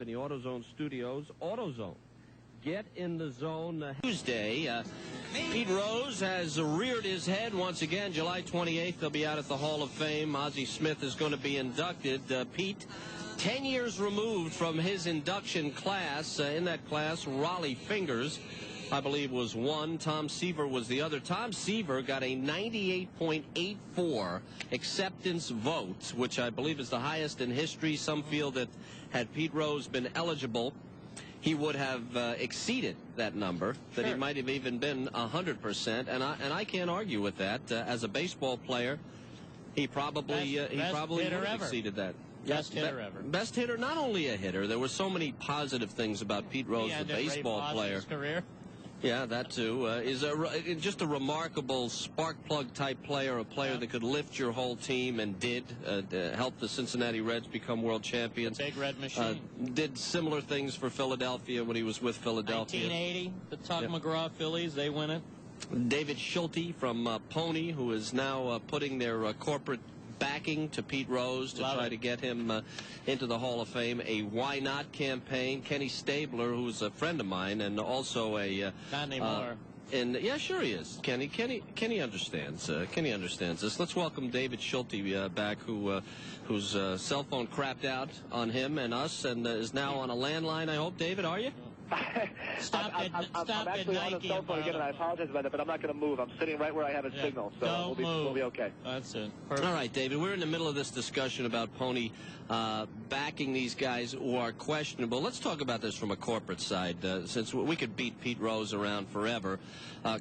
in the AutoZone studios. AutoZone. Get in the zone. Tuesday, Pete Rose has reared his head once again. July 28th, they'll be out at the Hall of Fame. Ozzie Smith is going to be inducted. Pete, 10 years removed from his induction class. In that class, Raleigh Fingers, I believe, was one. Tom Seaver was the other. Tom Seaver got a 98.84 acceptance vote, which I believe is the highest in history. Some feel that had Pete Rose been eligible, he would have exceeded that number, that he might have even been 100%, and I can't argue with that. As a baseball player, he probably would have exceeded that. Best hitter ever. Best hitter, not only a hitter. There were so many positive things about Pete Rose, the baseball player. His career. Yeah, that too. Is just a remarkable spark plug type player, a player that could lift your whole team and did help the Cincinnati Reds become world champions. The big red machine. Did similar things for Philadelphia when he was with Philadelphia. 1980, the Tug McGraw Phillies, they win it. David Schulte from Pony, who is now putting their corporate backing to Pete Rose to try to get him into the Hall of Fame. A Why Not campaign. Kenny Stabler, who's a friend of mine and also a... Not anymore. And yeah, sure he is. Kenny understands. Kenny understands this. Let's welcome David Schulte back, whose cell phone crapped out on him and us, and is now on a landline. I hope, David, are you? I'm actually on the cell phone again, and I apologize about that, but I'm not going to move. I'm sitting right where I have a signal, so we'll be okay. That's it. Perfect. All right, David, we're in the middle of this discussion about Pony backing these guys who are questionable. Let's talk about this from a corporate side, since we could beat Pete Rose around forever.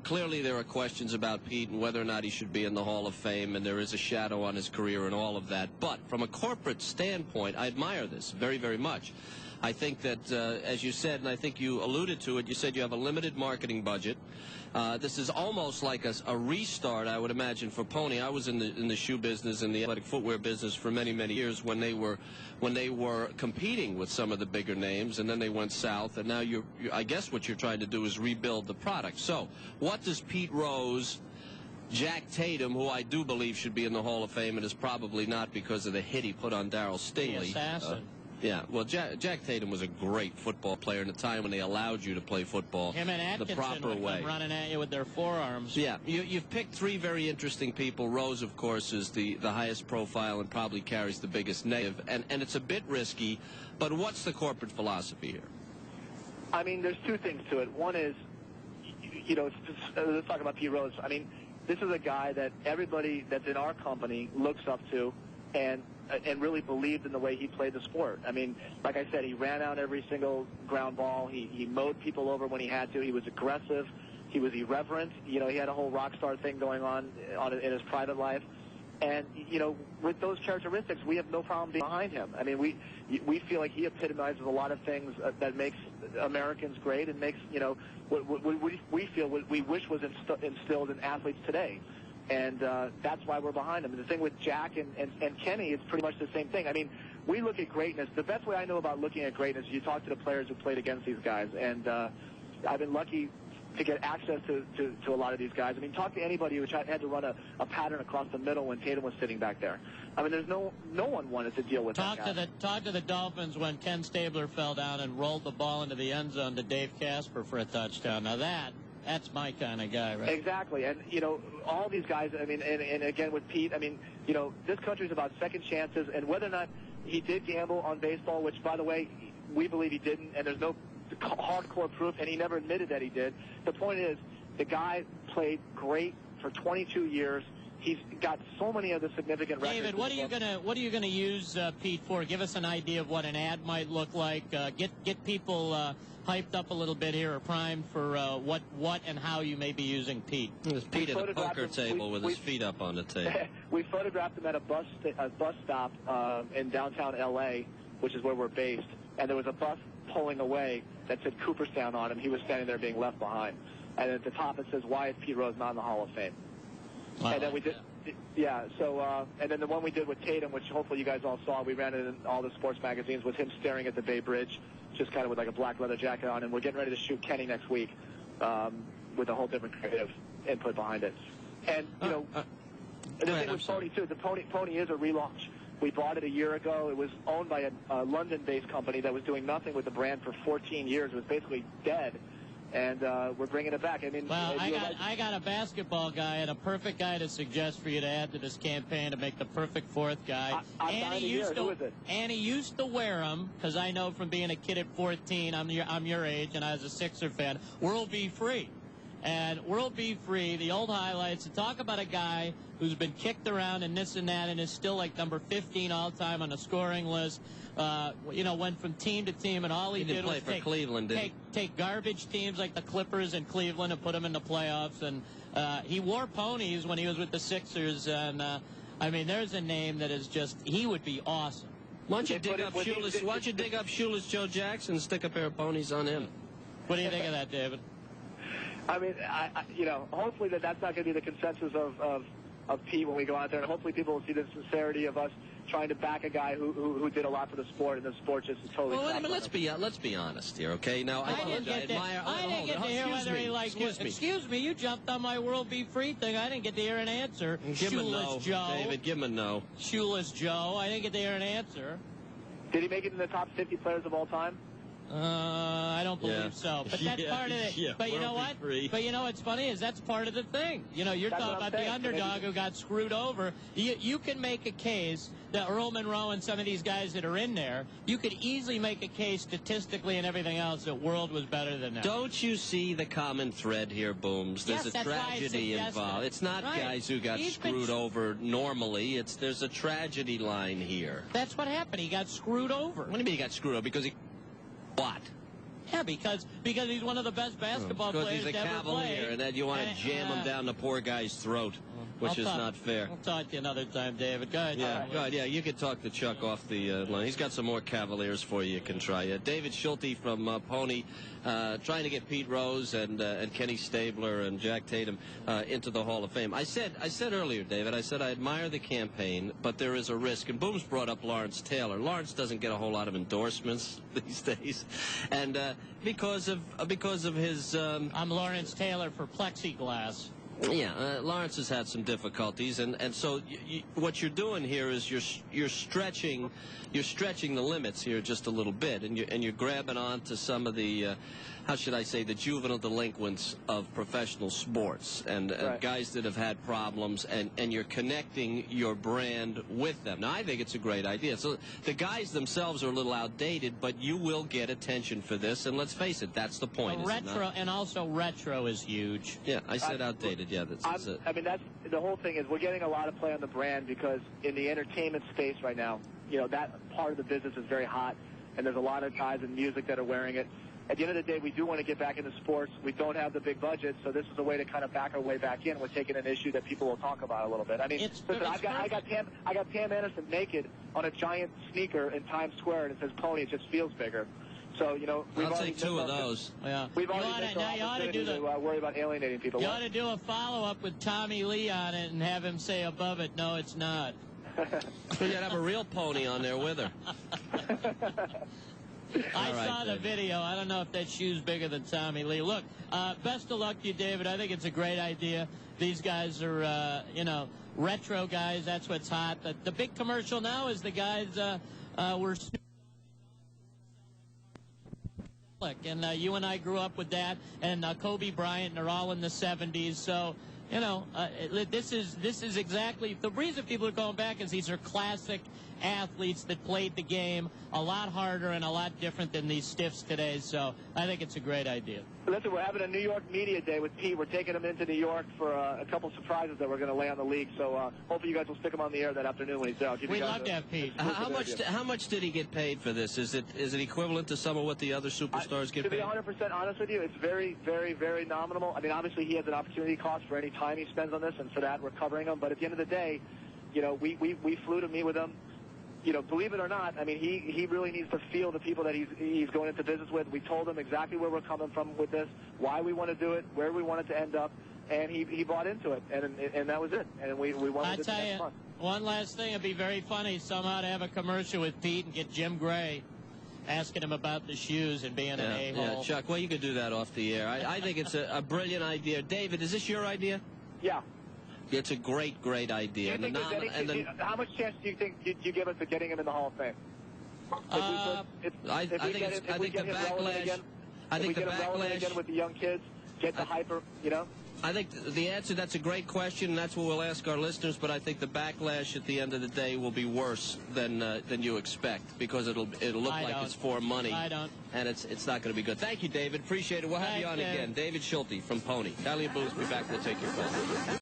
Clearly, there are questions about Pete and whether or not he should be in the Hall of Fame, and there is a shadow on his career and all of that. But from a corporate standpoint, I admire this very, very much. I think that, as you said, and I think you alluded to it, you said you have a limited marketing budget. This is almost like a restart, I would imagine, for Pony. I was in the shoe business and the athletic footwear business for many, many years when they were competing with some of the bigger names, and then they went south. And now I guess what you're trying to do is rebuild the product. So, what does Pete Rose, Jack Tatum, who I do believe should be in the Hall of Fame and is probably not because of the hit he put on Darryl Stingley. The assassin. Yeah, well, Jack Tatum was a great football player in a time when they allowed you to play football Him and the proper would way. Come running at you with their forearms. Yeah, you've picked three very interesting people. Rose, of course, is the highest profile and probably carries the biggest negative. And it's a bit risky, but what's the corporate philosophy here? I mean, there's two things to it. One is, let's talk about Pete Rose. I mean, this is a guy that everybody that's in our company looks up to and really believed in the way he played the sport. I mean, like I said, he ran out every single ground ball. He mowed people over when he had to. He was aggressive. He was irreverent. He had a whole rock star thing going on in his private life. And, with those characteristics, we have no problem being behind him. I mean, we feel like he epitomizes a lot of things that makes Americans great and makes, what we feel what we wish was instilled in athletes today. And that's why we're behind him. And the thing with Jack and Kenny is pretty much the same thing. I mean, we look at greatness. The best way I know about looking at greatness is you talk to the players who played against these guys. And I've been lucky to get access to a lot of these guys. I mean, talk to anybody who had to run a pattern across the middle when Tatum was sitting back there. I mean, there's no one wanted to deal with that guy. Talk to the Dolphins when Ken Stabler fell down and rolled the ball into the end zone to Dave Casper for a touchdown. Now that's my kind of guy, right? Exactly. And, all these guys, I mean, and again with Pete, I mean, this country's about second chances, and whether or not he did gamble on baseball, which, by the way, we believe he didn't, and there's no hardcore proof, and he never admitted that he did. The point is, the guy played great for 22 years. He's got so many other significant records. David, what are you gonna use Pete for? Give us an idea of what an ad might look like. Get people hyped up a little bit here, or primed for what and how you may be using Pete. There's Pete at a poker table with his feet up on the table. We photographed him at a bus stop in downtown L.A., which is where we're based, and there was a bus pulling away that said Cooperstown on him. He was standing there being left behind. And at the top it says, "Why is Pete Rose not in the Hall of Fame?" And then we did, and then the one we did with Tatum, which hopefully you guys all saw, we ran it in all the sports magazines, was him staring at the Bay Bridge, just kind of with like a black leather jacket on, and we're getting ready to shoot Kenny next week with a whole different creative input behind it. And, the thing with Pony, too, Pony is a relaunch. We bought it a year ago. It was owned by a London-based company that was doing nothing with the brand for 14 years. It was basically dead. And we're bringing it back. I mean, well, I got a basketball guy and a perfect guy to suggest for you to add to this campaign to make the perfect fourth guy. I'm Who is it? And he used to wear them, because I know from being a kid at 14, I'm your age, and I was a Sixer fan. World Be Free. And World Be Free, the old highlights, to talk about a guy who's been kicked around and this and that and is still like number 15 all-time on the scoring list. Went from team to team, and all he did was take garbage teams like the Clippers and Cleveland and put them in the playoffs. And he wore ponies when he was with the Sixers. And, I mean, there's a name that is just, he would be awesome. Why don't you dig up Shoeless Joe Jackson and stick a pair of ponies on him? What do you think of that, David? I mean, hopefully that's not going to be the consensus of Pete when we go out there, and hopefully people will see the sincerity of us trying to back a guy who did a lot for the sport, and the sport just is totally. Well, let's be honest here, okay? Now I didn't get to hear whether he liked. Excuse me, you jumped on my World Be Free thing. I didn't get to hear an answer. Give him a no, David. Give him a no. Shoeless Joe. I didn't get to hear an answer. Did he make it in the top 50 players of all time? I don't believe so. But that's part of it. Yeah, but you know what? But you know what's funny is that's part of the thing. You're talking about the underdog who got screwed over. You can make a case that Earl Monroe and some of these guys that are in there, you could easily make a case statistically and everything else that World was better than them. Don't you see the common thread here, Booms? There's a tragedy involved. It's not guys who got screwed over normally. There's a tragedy line here. That's what happened. He got screwed over. What do you mean he got screwed over? Because he... What? Yeah, because he's one of the best basketball players he's a cavalier, and then you want to jam him down the poor guy's throat, which is not fair. I'll talk to you another time, David. Go ahead. Yeah, you can talk to Chuck off the line. He's got some more Cavaliers for you can try. David Schulte from Pony, trying to get Pete Rose and Kenny Stabler and Jack Tatum into the Hall of Fame. I said earlier, David, I admire the campaign, but there is a risk. And Booms brought up Lawrence Taylor. Lawrence doesn't get a whole lot of endorsements these days, and because of his. I'm Lawrence Taylor for plexiglass. Yeah, Lawrence has had some difficulties, and so what you're doing here is you're stretching the limits here just a little bit, and you're grabbing on to some of the how should I say, the juvenile delinquents of professional sports and guys that have had problems, and you're connecting your brand with them. Now, I think it's a great idea. So the guys themselves are a little outdated, but you will get attention for this, and let's face it, that's the point. Retro, and also retro is huge. Yeah, I said outdated. Yeah, that's it. I mean, that's the whole thing is we're getting a lot of play on the brand because in the entertainment space right now, that part of the business is very hot, and there's a lot of guys in music that are wearing it. At the end of the day, we do want to get back into sports. We don't have the big budget, so this is a way to kind of back our way back in. We're taking an issue that people will talk about a little bit. I mean, listen, I got Pam Anderson naked on a giant sneaker in Times Square, and it says Pony. It just feels bigger. So, I'll take two of those. Yeah. We've already missed our opportunity to worry about alienating people. You ought to do a follow-up with Tommy Lee on it and have him say above it, no, it's not. You got to have a real pony on there with her. I saw the video. I don't know if that shoe's bigger than Tommy Lee. Look, best of luck to you, David. I think it's a great idea. These guys are, retro guys. That's what's hot. The big commercial now is the guys were... And you and I grew up with that, and Kobe Bryant, and they're all in the 70s. So, this is exactly the reason people are going back is these are classic athletes that played the game a lot harder and a lot different than these stiffs today. So I think it's a great idea. Listen, we're having a New York Media Day with Pete. We're taking him into New York for a couple surprises that we're going to lay on the league. So hopefully you guys will stick him on the air that afternoon when he's there. We'd love to have Pete. How much did he get paid for this? Is it equivalent to some of what the other superstars get paid? To be 100% honest with you, it's very, very, very nominal. I mean, obviously he has an opportunity cost for any time he spends on this, and for that we're covering him. But at the end of the day, we flew to meet with him. Believe it or not, I mean, he really needs to feel the people that he's going into business with. We told him exactly where we're coming from with this, why we want to do it, where we want it to end up, and he bought into it, and that was it. And we wanted it next month. One last thing, it'd be very funny somehow to have a commercial with Pete and get Jim Gray asking him about the shoes and being an a-hole. Yeah, Chuck, well, you could do that off the air. I think it's a brilliant idea. David, is this your idea? Yeah. It's a great, great idea. Do you think how much chance do you think you give us of getting him in the Hall of Fame? I think the backlash. I think the backlash again with the young kids, get the hyper, you know. I think the answer, that's a great question, and that's what we'll ask our listeners, but I think the backlash at the end of the day will be worse than you expect, because it'll look like it's for money. I don't. And it's not going to be good. Thank you, David. Appreciate it. We'll have you on again. David Schulte from Pony. Kiley and Booze, be back. We'll take your phone.